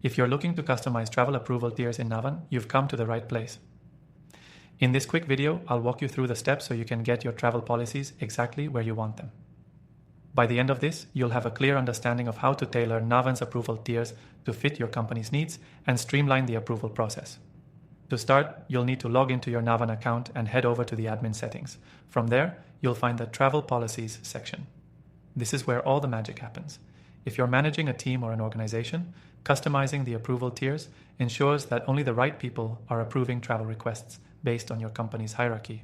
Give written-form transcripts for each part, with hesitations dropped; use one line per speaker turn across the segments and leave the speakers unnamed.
If you're looking to customize travel approval tiers in Navan, you've come to the right place. In this quick video, I'll walk you through the steps so you can get your travel policies exactly where you want them. By the end of this, you'll have a clear understanding of how to tailor Navan's approval tiers to fit your company's needs and streamline the approval process. To start, you'll need to log into your Navan account and head over to the admin settings. From there, you'll find the Travel Policies section. This is where all the magic happens. If you're managing a team or an organization, customizing the approval tiers ensures that only the right people are approving travel requests based on your company's hierarchy.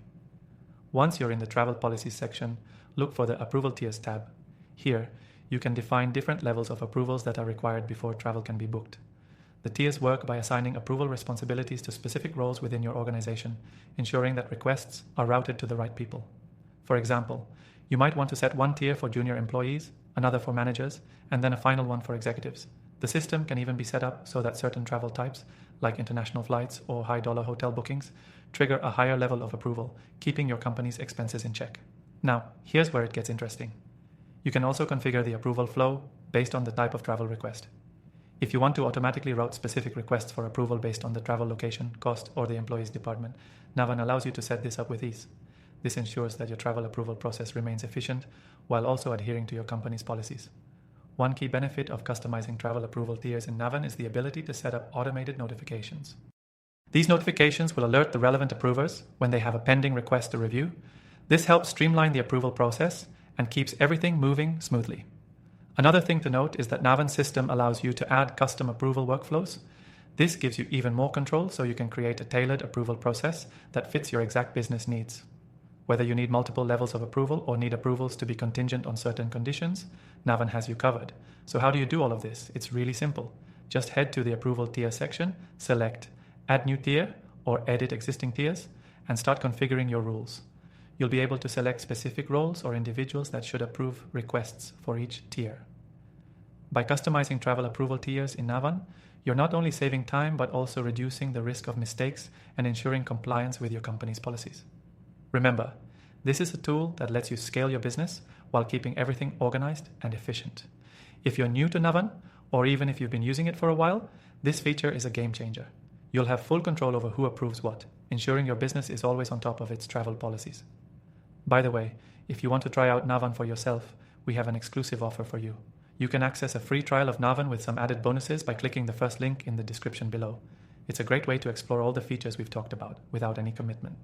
Once you're in the Travel Policies section, look for the Approval Tiers tab. Here, you can define different levels of approvals that are required before travel can be booked. The tiers work by assigning approval responsibilities to specific roles within your organization, ensuring that requests are routed to the right people. For example, you might want to set one tier for junior employees, another for managers, and then a final one for executives. The system can even be set up so that certain travel types, like international flights or high-dollar hotel bookings, trigger a higher level of approval, keeping your company's expenses in check. Now, here's where it gets interesting. You can also configure the approval flow based on the type of travel request. If you want to automatically route specific requests for approval based on the travel location, cost, or the employee's department, Navan allows you to set this up with ease. This ensures that your travel approval process remains efficient while also adhering to your company's policies. One key benefit of customizing travel approval tiers in Navan is the ability to set up automated notifications. These notifications will alert the relevant approvers when they have a pending request to review. This helps streamline the approval process and keeps everything moving smoothly. Another thing to note is that Navan's system allows you to add custom approval workflows. This gives you even more control so you can create a tailored approval process that fits your exact business needs. Whether you need multiple levels of approval or need approvals to be contingent on certain conditions, Navan has you covered. So how do you do all of this? It's really simple. Just head to the approval tier section, select Add New Tier or Edit Existing Tiers, and start configuring your rules. You'll be able to select specific roles or individuals that should approve requests for each tier. By customizing travel approval tiers in Navan, you're not only saving time but also reducing the risk of mistakes and ensuring compliance with your company's policies. Remember, this is a tool that lets you scale your business while keeping everything organized and efficient. If you're new to Navan, or even if you've been using it for a while, this feature is a game changer. You'll have full control over who approves what, ensuring your business is always on top of its travel policies. By the way, if you want to try out Navan for yourself, we have an exclusive offer for you. You can access a free trial of Navan with some added bonuses by clicking the first link in the description below. It's a great way to explore all the features we've talked about without any commitment.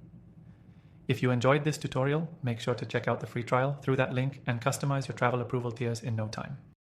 If you enjoyed this tutorial, make sure to check out the free trial through that link and customize your travel approval tiers in no time.